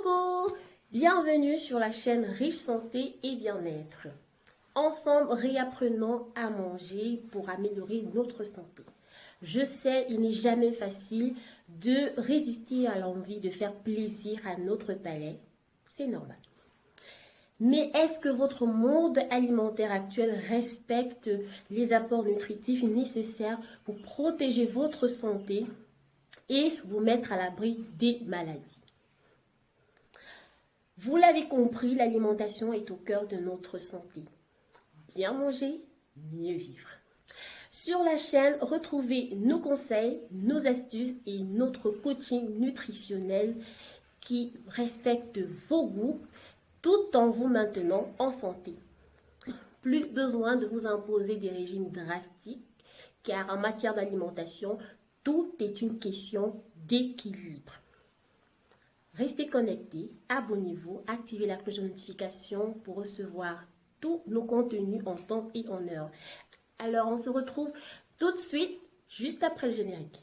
Coucou, bienvenue sur la chaîne Riche Santé et Bien-être. Ensemble, réapprenons à manger pour améliorer notre santé. Je sais, il n'est jamais facile de résister à l'envie de faire plaisir à notre palais. C'est normal. Mais est-ce que votre monde alimentaire actuel respecte les apports nutritifs nécessaires pour protéger votre santé et vous mettre à l'abri des maladies? Vous l'avez compris, l'alimentation est au cœur de notre santé. Bien manger, mieux vivre. Sur la chaîne, retrouvez nos conseils, nos astuces et notre coaching nutritionnel qui respecte vos goûts tout en vous maintenant en santé. Plus besoin de vous imposer des régimes drastiques car en matière d'alimentation, tout est une question d'équilibre. Restez connectés, abonnez-vous, activez la cloche de notification pour recevoir tous nos contenus en temps et en heure. Alors, on se retrouve tout de suite, juste après le générique.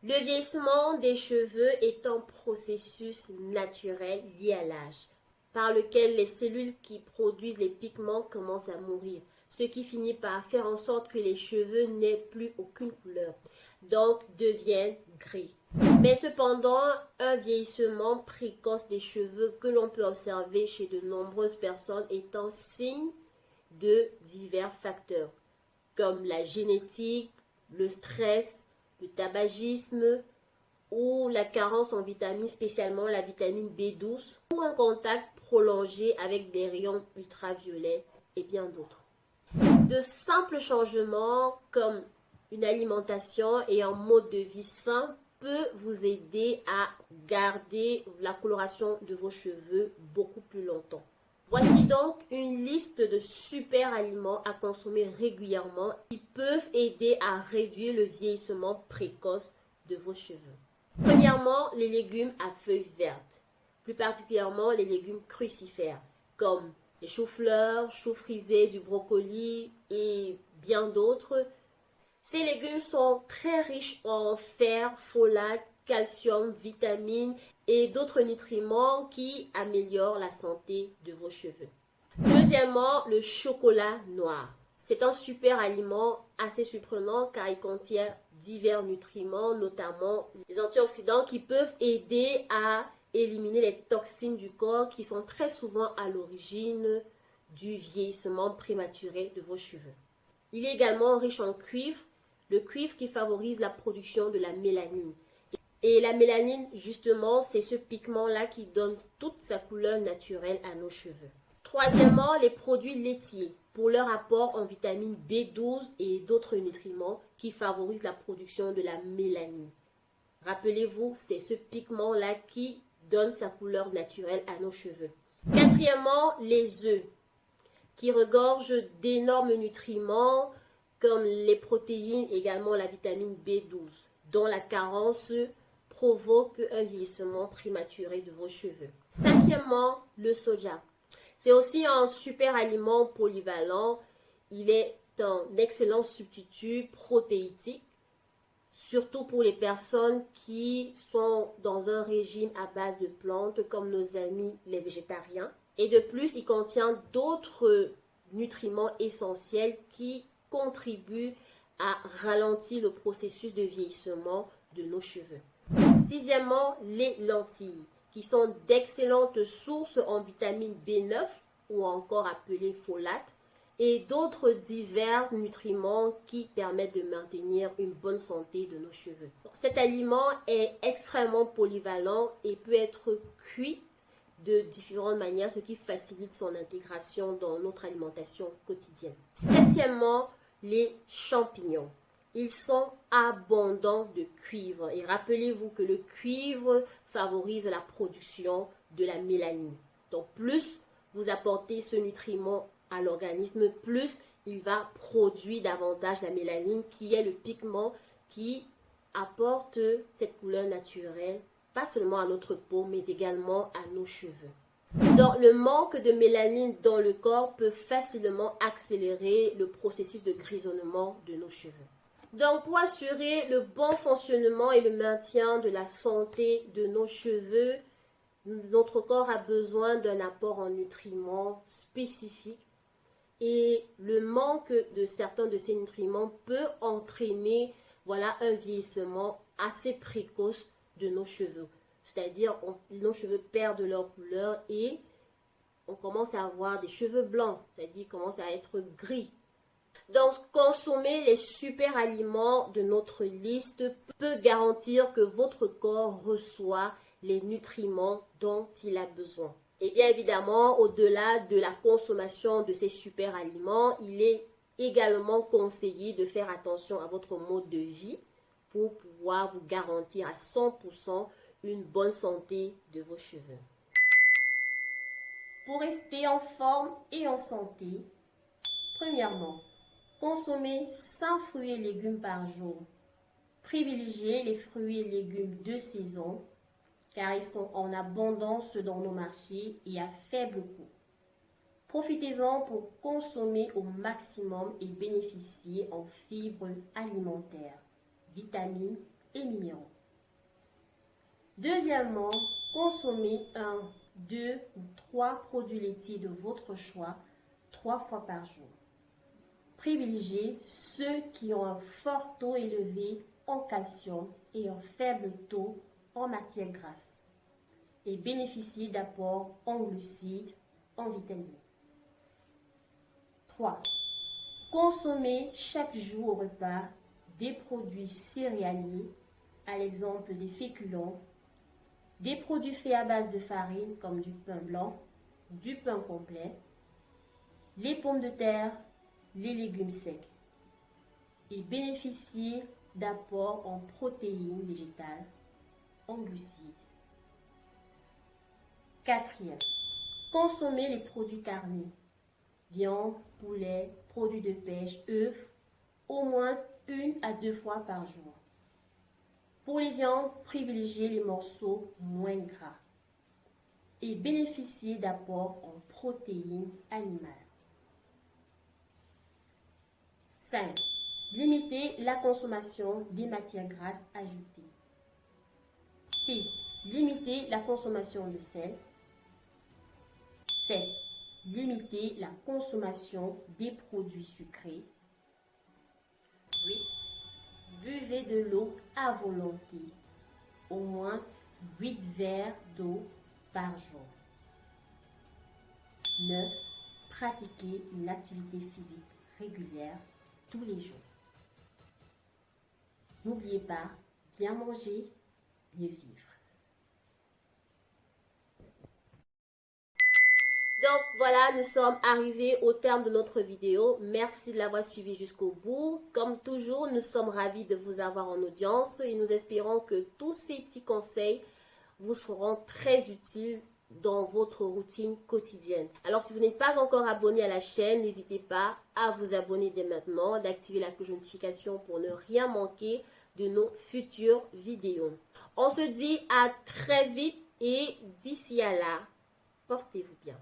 Le vieillissement des cheveux est un processus naturel lié à l'âge, par lequel les cellules qui produisent les pigments commencent à mourir, ce qui finit par faire en sorte que les cheveux n'aient plus aucune couleur, donc deviennent gris. Mais cependant, un vieillissement précoce des cheveux que l'on peut observer chez de nombreuses personnes est un signe de divers facteurs, comme la génétique, le stress, le tabagisme ou la carence en vitamines, spécialement la vitamine B12, ou un contact prolongé avec des rayons ultraviolets et bien d'autres. De simples changements comme une alimentation et un mode de vie sain peut vous aider à garder la coloration de vos cheveux beaucoup plus longtemps. Voici donc une liste de super aliments à consommer régulièrement qui peuvent aider à réduire le vieillissement précoce de vos cheveux. Premièrement, les légumes à feuilles vertes, plus particulièrement les légumes crucifères comme les choux-fleurs, choux frisés, du brocoli et bien d'autres. Ces légumes sont très riches en fer, folate, calcium, vitamines et d'autres nutriments qui améliorent la santé de vos cheveux. Deuxièmement, le chocolat noir. C'est un super aliment assez surprenant car il contient divers nutriments, notamment les antioxydants qui peuvent aider à éliminer les toxines du corps qui sont très souvent à l'origine du vieillissement prématuré de vos cheveux. Il est également riche en cuivre, le cuivre qui favorise la production de la mélanine. Et la mélanine, justement, c'est ce pigment-là qui donne toute sa couleur naturelle à nos cheveux. Troisièmement, les produits laitiers pour leur apport en vitamine B12 et d'autres nutriments qui favorisent la production de la mélanine. Rappelez-vous, c'est ce pigment-là qui donne sa couleur naturelle à nos cheveux. Quatrièmement, les œufs qui regorgent d'énormes nutriments comme les protéines, également la vitamine B12, dont la carence provoque un vieillissement prématuré de vos cheveux. Cinquièmement, le soja. C'est aussi un super aliment polyvalent. Il est un excellent substitut protéique, surtout pour les personnes qui sont dans un régime à base de plantes, comme nos amis les végétariens. Et de plus, il contient d'autres nutriments essentiels qui contribuent à ralentir le processus de vieillissement de nos cheveux. Sixièmement, les lentilles, qui sont d'excellentes sources en vitamine B9 ou encore appelées folate, et d'autres divers nutriments qui permettent de maintenir une bonne santé de nos cheveux. Cet aliment est extrêmement polyvalent et peut être cuit de différentes manières, ce qui facilite son intégration dans notre alimentation quotidienne. Septièmement, les champignons. Ils sont abondants de cuivre et rappelez-vous que le cuivre favorise la production de la mélanine. Donc plus vous apportez ce nutriment à l'organisme, plus il va produire davantage la mélanine qui est le pigment qui apporte cette couleur naturelle, pas seulement à notre peau mais également à nos cheveux. Donc, le manque de mélanine dans le corps peut facilement accélérer le processus de grisonnement de nos cheveux. Donc, pour assurer le bon fonctionnement et le maintien de la santé de nos cheveux, notre corps a besoin d'un apport en nutriments spécifiques et le manque de certains de ces nutriments peut entraîner un vieillissement assez précoce de nos cheveux. C'est-à-dire, nos cheveux perdent leur couleur et on commence à avoir des cheveux blancs, c'est-à-dire commence à être gris. Donc, consommer les super aliments de notre liste peut garantir que votre corps reçoit les nutriments dont il a besoin. Et bien évidemment, au-delà de la consommation de ces super aliments, il est également conseillé de faire attention à votre mode de vie pour pouvoir vous garantir à 100% une bonne santé de vos cheveux. Pour rester en forme et en santé, premièrement, consommez 100 fruits et légumes par jour. Privilégiez les fruits et légumes de saison car ils sont en abondance dans nos marchés et à faible coût. Profitez-en pour consommer au maximum et bénéficier en fibres alimentaires, vitamines et minéraux. Deuxièmement, consommez 1, 2 ou 3 produits laitiers de votre choix 3 fois par jour. Privilégiez ceux qui ont un fort taux élevé en calcium et un faible taux en matière grasse et bénéficiez d'apports en glucides, en vitamines. 3. Consommez chaque jour au repas des produits céréaliers, à l'exemple des féculents, des produits faits à base de farine comme du pain blanc, du pain complet, les pommes de terre, les légumes secs et bénéficiez d'apports en protéines végétales, en glucides. 4. Consommez les produits carnés, viande, poulet, produits de pêche, œufs, au moins 1 à 2 fois par jour. Pour les viandes, privilégiez les morceaux moins gras et bénéficiez d'apports en protéines animales. 5. Limitez la consommation des matières grasses ajoutées. 6. Limitez la consommation de sel. 7. Limitez la consommation des produits sucrés. 8. Buvez de l'eau à volonté, au moins 8 verres d'eau par jour. 9. Pratiquez une activité physique régulière tous les jours. N'oubliez pas, bien manger, mieux vivre. Donc voilà, nous sommes arrivés au terme de notre vidéo. Merci de l'avoir suivi jusqu'au bout. Comme toujours, nous sommes ravis de vous avoir en audience et nous espérons que tous ces petits conseils vous seront très utiles dans votre routine quotidienne. Alors si vous n'êtes pas encore abonné à la chaîne, n'hésitez pas à vous abonner dès maintenant, d'activer la cloche de notification pour ne rien manquer de nos futures vidéos. On se dit à très vite et d'ici à là, portez-vous bien.